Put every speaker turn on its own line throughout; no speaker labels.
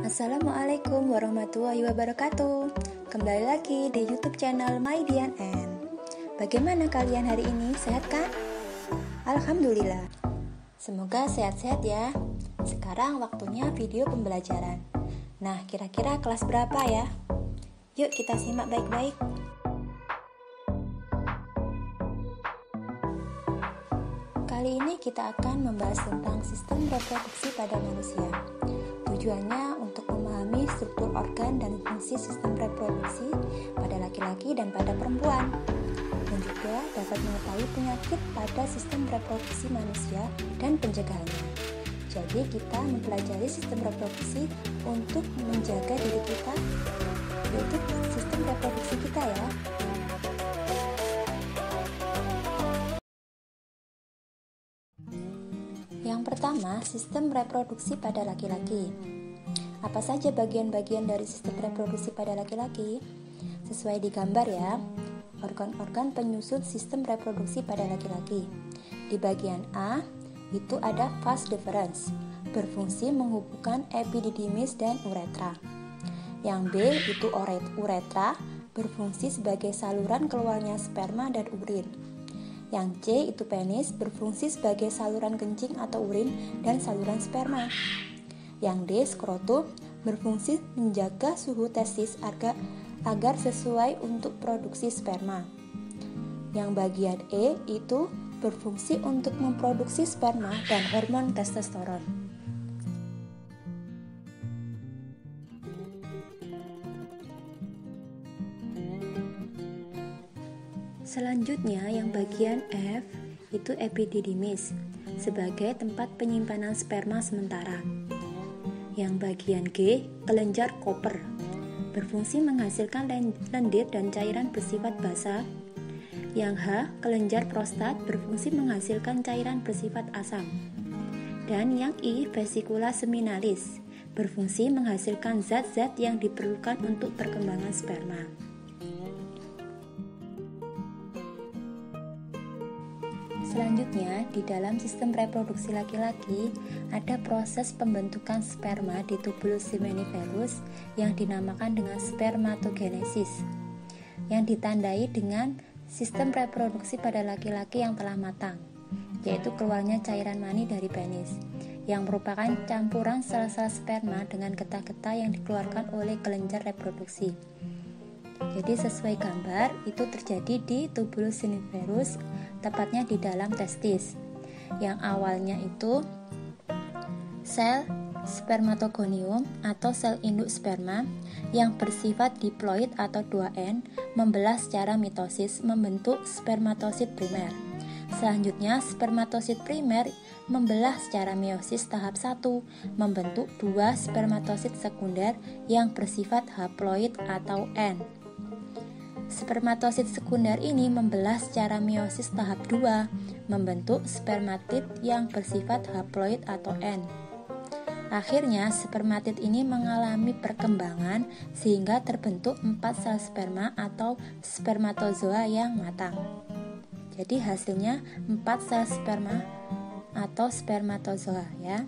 Assalamualaikum warahmatullahi wabarakatuh. Kembali lagi di YouTube channel My Dian N. Bagaimana kalian hari ini? Sehat kan? Alhamdulillah. Semoga sehat-sehat ya. Sekarang waktunya video pembelajaran. Nah, kira-kira kelas berapa ya? Yuk kita simak baik-baik. Kali ini kita akan membahas tentang sistem reproduksi pada manusia. Tujuannya untuk memahami struktur organ dan fungsi sistem reproduksi pada laki-laki dan pada perempuan, dan juga dapat mengetahui penyakit pada sistem reproduksi manusia dan pencegahannya. Jadi kita mempelajari sistem reproduksi untuk menjaga diri kita, yaitu sistem reproduksi kita ya. Yang pertama, sistem reproduksi pada laki-laki. Apa saja bagian-bagian dari sistem reproduksi pada laki-laki? Sesuai di gambar ya, organ-organ penyusun sistem reproduksi pada laki-laki. Di bagian A, itu ada vas deferens, berfungsi menghubungkan epididymis dan uretra. Yang B, itu uretra, berfungsi sebagai saluran keluarnya sperma dan urin. Yang C itu penis, berfungsi sebagai saluran kencing atau urin dan saluran sperma. Yang D skrotum, berfungsi menjaga suhu testis agar sesuai untuk produksi sperma. Yang bagian E itu berfungsi untuk memproduksi sperma dan hormon testosteron. Selanjutnya yang bagian F itu epididymis sebagai tempat penyimpanan sperma sementara. Yang bagian G kelenjar Koper berfungsi menghasilkan lendir dan cairan bersifat basa. Yang H kelenjar prostat berfungsi menghasilkan cairan bersifat asam. Dan yang I vesicula seminalis berfungsi menghasilkan zat-zat yang diperlukan untuk perkembangan sperma. Selanjutnya, di dalam sistem reproduksi laki-laki ada proses pembentukan sperma di tubulus seminiferus yang dinamakan dengan spermatogenesis, yang ditandai dengan sistem reproduksi pada laki-laki yang telah matang, yaitu keluarnya cairan mani dari penis, yang merupakan campuran sel-sel sperma dengan getah-getah yang dikeluarkan oleh kelenjar reproduksi. Jadi sesuai gambar, itu terjadi di tubulus seminiferus, tepatnya di dalam testis. Yang awalnya itu sel spermatogonium atau sel induk sperma yang bersifat diploid atau 2N membelah secara mitosis membentuk spermatosit primer. Selanjutnya spermatosit primer membelah secara meiosis tahap 1 membentuk 2 spermatosit sekunder yang bersifat haploid atau N. Spermatosit sekunder ini membelah secara meiosis tahap 2 membentuk spermatid yang bersifat haploid atau N. Akhirnya spermatid ini mengalami perkembangan sehingga terbentuk 4 sel sperma atau spermatozoa yang matang. Jadi hasilnya 4 sel sperma atau spermatozoa ya.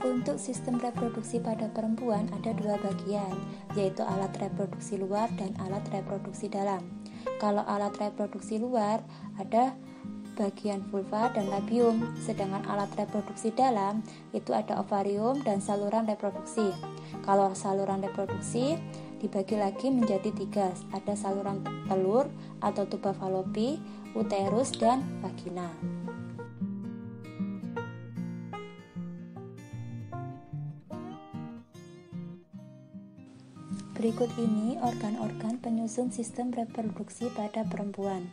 Untuk sistem reproduksi pada perempuan ada 2 bagian, yaitu alat reproduksi luar dan alat reproduksi dalam. Kalau alat reproduksi luar ada bagian vulva dan labium, sedangkan alat reproduksi dalam itu ada ovarium dan saluran reproduksi. Kalau saluran reproduksi dibagi lagi menjadi 3, ada saluran telur atau tuba falopi, uterus, dan vagina. Berikut ini organ-organ penyusun sistem reproduksi pada perempuan.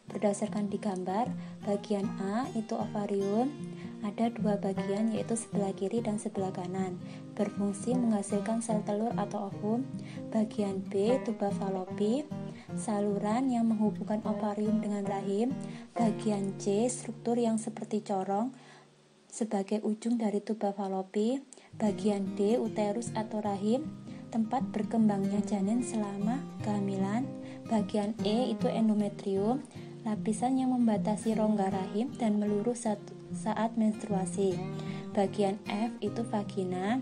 Berdasarkan di gambar, bagian A itu ovarium, ada 2 bagian yaitu sebelah kiri dan sebelah kanan, berfungsi menghasilkan sel telur atau ovum. Bagian B tuba falopi, saluran yang menghubungkan ovarium dengan rahim. Bagian C struktur yang seperti corong sebagai ujung dari tuba falopi. Bagian D uterus atau rahim, tempat berkembangnya janin selama kehamilan. Bagian E itu endometrium, lapisan yang membatasi rongga rahim dan saat menstruasi. Bagian F itu vagina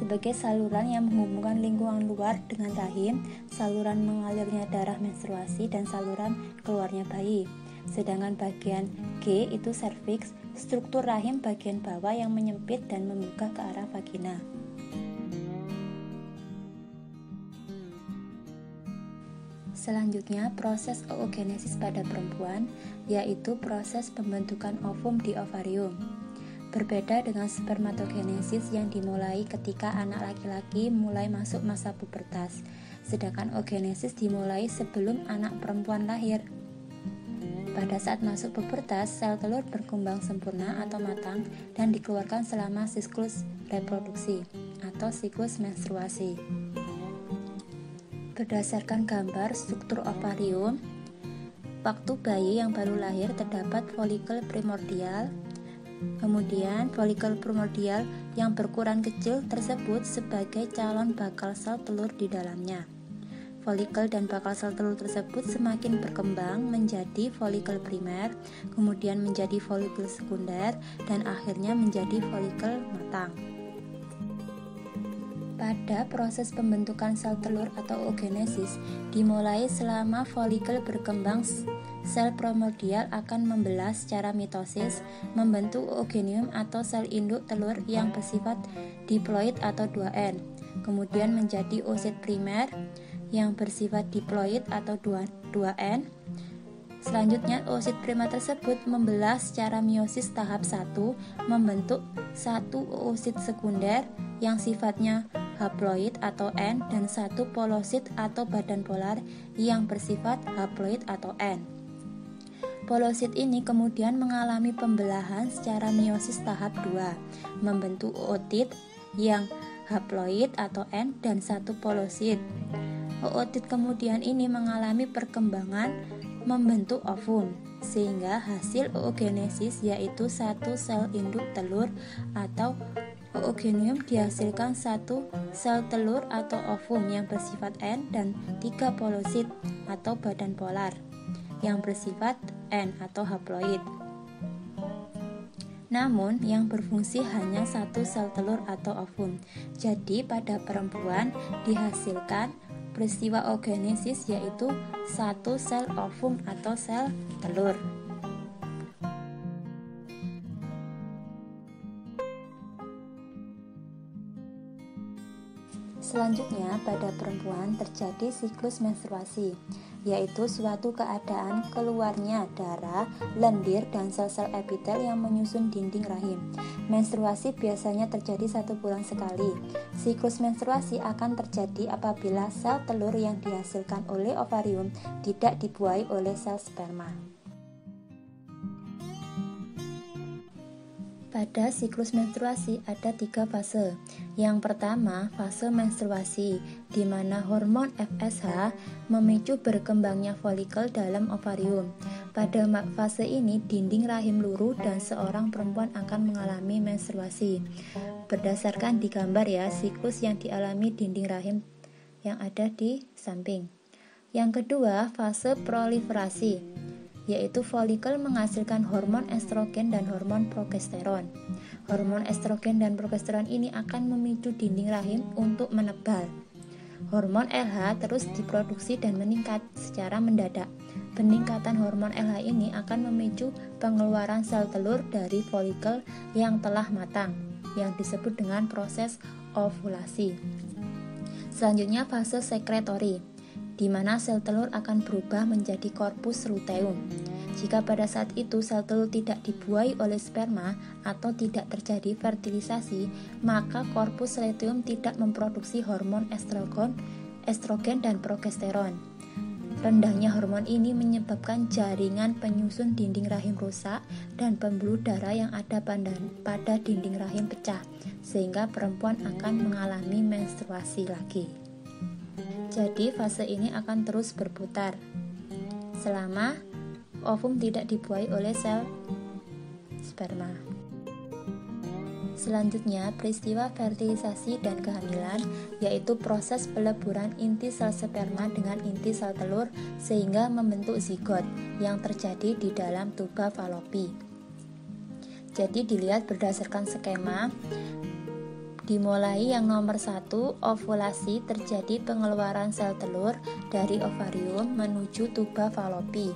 sebagai saluran yang menghubungkan lingkungan luar dengan rahim, saluran mengalirnya darah menstruasi, dan saluran keluarnya bayi. Sedangkan bagian G itu serviks, struktur rahim bagian bawah yang menyempit dan membuka ke arah vagina. Selanjutnya, proses oogenesis pada perempuan, yaitu proses pembentukan ovum di ovarium. Berbeda dengan spermatogenesis yang dimulai ketika anak laki-laki mulai masuk masa pubertas, sedangkan oogenesis dimulai sebelum anak perempuan lahir. Pada saat masuk pubertas, sel telur berkembang sempurna atau matang dan dikeluarkan selama siklus reproduksi atau siklus menstruasi. Berdasarkan gambar struktur ovarium, waktu bayi yang baru lahir terdapat folikel primordial. Kemudian folikel primordial yang berukuran kecil tersebut sebagai calon bakal sel telur di dalamnya. Folikel dan bakal sel telur tersebut semakin berkembang menjadi folikel primer, kemudian menjadi folikel sekunder, dan akhirnya menjadi folikel matang. Pada proses pembentukan sel telur atau oogenesis dimulai selama folikel berkembang, sel primordial akan membelah secara mitosis, membentuk oogenium atau sel induk telur yang bersifat diploid atau 2N, kemudian menjadi oosit primer yang bersifat diploid atau 2N. Selanjutnya, oosit primer tersebut membelah secara meiosis tahap 1, membentuk satu oosit sekunder yang sifatnya haploid atau N dan satu polosit atau badan polar yang bersifat haploid atau N. Polosit ini kemudian mengalami pembelahan secara meiosis tahap 2, membentuk ootit yang haploid atau N dan satu polosit. Ootit kemudian ini mengalami perkembangan membentuk ovum, sehingga hasil oogenesis yaitu satu sel induk telur atau oogenium dihasilkan satu sel telur atau ovum yang bersifat N dan 3 polosit atau badan polar yang bersifat N atau haploid. Namun yang berfungsi hanya satu sel telur atau ovum. Jadi pada perempuan dihasilkan peristiwa oogenesis yaitu satu sel ovum atau sel telur. Selanjutnya, pada perempuan terjadi siklus menstruasi, yaitu suatu keadaan keluarnya darah, lendir, dan sel-sel epitel yang menyusun dinding rahim. Menstruasi biasanya terjadi 1 bulan sekali. Siklus menstruasi akan terjadi apabila sel telur yang dihasilkan oleh ovarium tidak dibuai oleh sel sperma. Pada siklus menstruasi ada 3 fase. Yang pertama, fase menstruasi, di mana hormon FSH memicu berkembangnya folikel dalam ovarium. Pada fase ini, dinding rahim luruh dan seorang perempuan akan mengalami menstruasi. Berdasarkan di gambar ya, siklus yang dialami dinding rahim yang ada di samping. Yang kedua, fase proliferasi, yaitu folikel menghasilkan hormon estrogen dan hormon progesteron. Hormon estrogen dan progesteron ini akan memicu dinding rahim untuk menebal. Hormon LH terus diproduksi dan meningkat secara mendadak. Peningkatan hormon LH ini akan memicu pengeluaran sel telur dari folikel yang telah matang, yang disebut dengan proses ovulasi. Selanjutnya fase sekretori, di mana sel telur akan berubah menjadi korpus luteum. Jika pada saat itu sel telur tidak dibuai oleh sperma atau tidak terjadi fertilisasi, maka korpus luteum tidak memproduksi hormon estrogen dan progesteron. Rendahnya hormon ini menyebabkan jaringan penyusun dinding rahim rusak dan pembuluh darah yang ada pada dinding rahim pecah, sehingga perempuan akan mengalami menstruasi lagi. Jadi fase ini akan terus berputar selama ovum tidak dibuai oleh sel sperma. Selanjutnya, peristiwa fertilisasi dan kehamilan, yaitu proses peleburan inti sel sperma dengan inti sel telur sehingga membentuk zigot yang terjadi di dalam tuba falopi. Jadi dilihat berdasarkan skema. Dimulai yang nomor 1, ovulasi, terjadi pengeluaran sel telur dari ovarium menuju tuba falopi.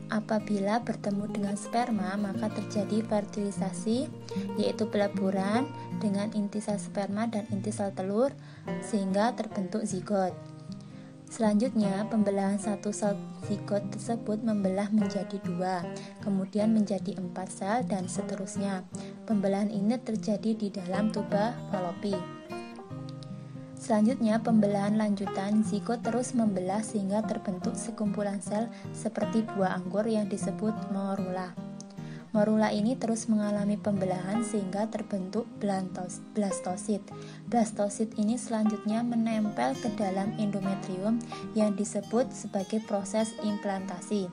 Apabila bertemu dengan sperma, maka terjadi fertilisasi, yaitu peleburan dengan inti sel sperma dan inti sel telur, sehingga terbentuk zigot. Selanjutnya, pembelahan satu sel zigot tersebut membelah menjadi 2, kemudian menjadi 4 sel, dan seterusnya. Pembelahan ini terjadi di dalam tuba falopi. Selanjutnya, pembelahan lanjutan, zigot terus membelah sehingga terbentuk sekumpulan sel seperti buah anggur yang disebut morula. Morula ini terus mengalami pembelahan sehingga terbentuk blastosit. Blastosit ini selanjutnya menempel ke dalam endometrium yang disebut sebagai proses implantasi.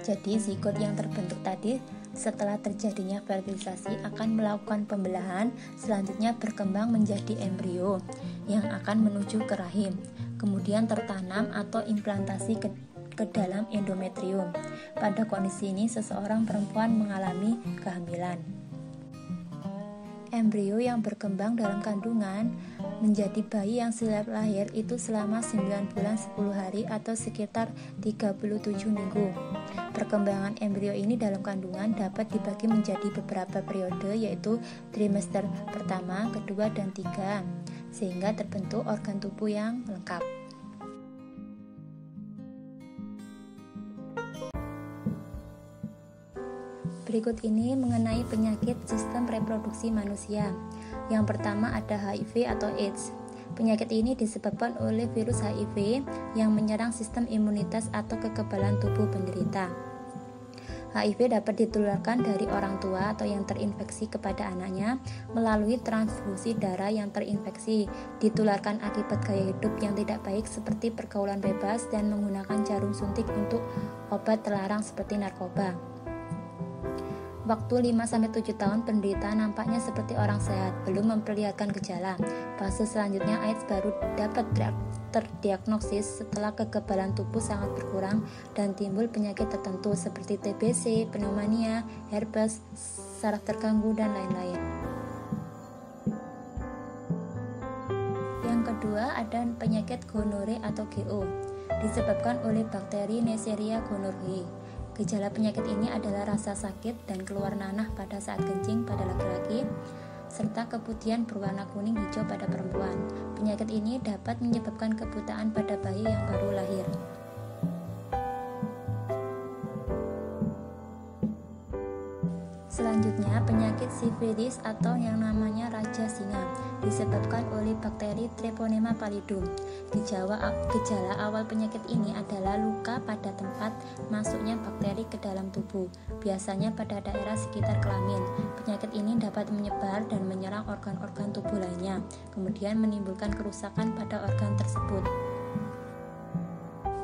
Jadi zigot yang terbentuk tadi setelah terjadinya fertilisasi akan melakukan pembelahan, selanjutnya berkembang menjadi embrio yang akan menuju ke rahim, kemudian tertanam atau implantasi ke dalam endometrium. Pada kondisi ini seseorang perempuan mengalami kehamilan. Embrio yang berkembang dalam kandungan menjadi bayi yang siap lahir itu selama 9 bulan 10 hari atau sekitar 37 minggu. Perkembangan embrio ini dalam kandungan dapat dibagi menjadi beberapa periode, yaitu trimester pertama, kedua, dan 3, sehingga terbentuk organ tubuh yang lengkap. Berikut ini mengenai penyakit sistem reproduksi manusia. Yang pertama ada HIV atau AIDS. Penyakit ini disebabkan oleh virus HIV yang menyerang sistem imunitas atau kekebalan tubuh penderita. HIV dapat ditularkan dari orang tua atau yang terinfeksi kepada anaknya melalui transfusi darah yang terinfeksi, ditularkan akibat gaya hidup yang tidak baik seperti pergaulan bebas dan menggunakan jarum suntik untuk obat terlarang seperti narkoba. Waktu 5-7 tahun penderita nampaknya seperti orang sehat, belum memperlihatkan gejala. Fase selanjutnya AIDS baru dapat terdiagnosis setelah kekebalan tubuh sangat berkurang dan timbul penyakit tertentu seperti TBC, pneumonia, herpes, saraf terganggu, dan lain-lain. Yang kedua ada penyakit gonore atau GO, disebabkan oleh bakteri Neisseria gonorrhoeae. Gejala penyakit ini adalah rasa sakit dan keluar nanah pada saat kencing pada laki-laki, serta keputihan berwarna kuning hijau pada perempuan. Penyakit ini dapat menyebabkan kebutaan pada bayi yang baru lahir. Selanjutnya, penyakit sifilis atau yang namanya raja singa disebabkan oleh bakteri Treponema pallidum. Gejala awal penyakit ini adalah luka pada tempat masuknya bakteri ke dalam tubuh, biasanya pada daerah sekitar kelamin. Penyakit ini dapat menyebar dan menyerang organ-organ tubuh lainnya, kemudian menimbulkan kerusakan pada organ tersebut.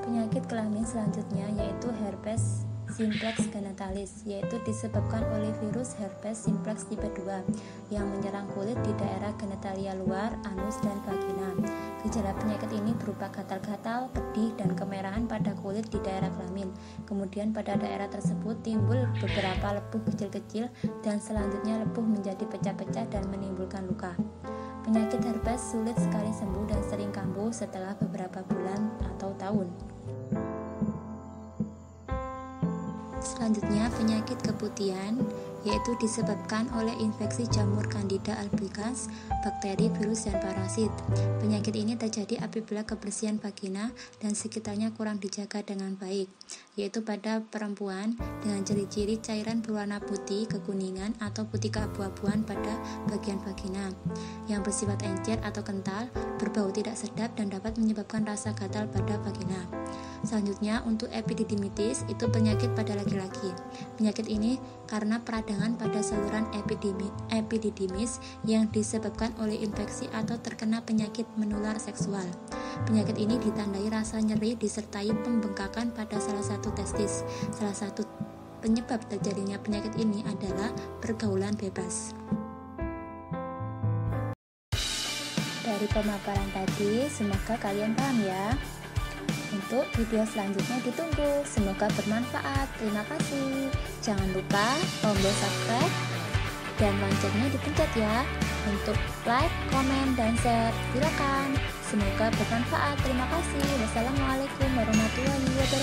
Penyakit kelamin selanjutnya yaitu herpes simplex genitalis, yaitu disebabkan oleh virus herpes simplex tipe 2 yang menyerang kulit di daerah genitalia luar, anus, dan vagina. Gejala penyakit ini berupa gatal-gatal, pedih, dan kemerahan pada kulit di daerah kelamin. Kemudian pada daerah tersebut timbul beberapa lepuh kecil-kecil dan selanjutnya lepuh menjadi pecah-pecah dan menimbulkan luka. Penyakit herpes sulit sekali sembuh dan sering kambuh setelah beberapa bulan atau tahun. Selanjutnya, penyakit keputihan, yaitu disebabkan oleh infeksi jamur Candida albicans, bakteri, virus, dan parasit. Penyakit ini terjadi apabila kebersihan vagina dan sekitarnya kurang dijaga dengan baik, yaitu pada perempuan dengan ciri-ciri cairan berwarna putih, kekuningan, atau putih keabu-abuan pada bagian vagina, yang bersifat encer atau kental, berbau tidak sedap, dan dapat menyebabkan rasa gatal pada vagina. Selanjutnya, untuk epididymitis, itu penyakit pada laki-laki. Penyakit ini karena peradangan pada saluran epididymis yang disebabkan oleh infeksi atau terkena penyakit menular seksual. Penyakit ini ditandai rasa nyeri disertai pembengkakan pada salah satu testis. Salah satu penyebab terjadinya penyakit ini adalah pergaulan bebas. Dari pemaparan tadi, semoga kalian paham ya. Untuk video selanjutnya ditunggu. Semoga bermanfaat. Terima kasih. Jangan lupa tombol subscribe dan loncengnya dipencet ya. Untuk like, komen, dan share, silakan. Semoga bermanfaat. Terima kasih. Wassalamualaikum warahmatullahi wabarakatuh.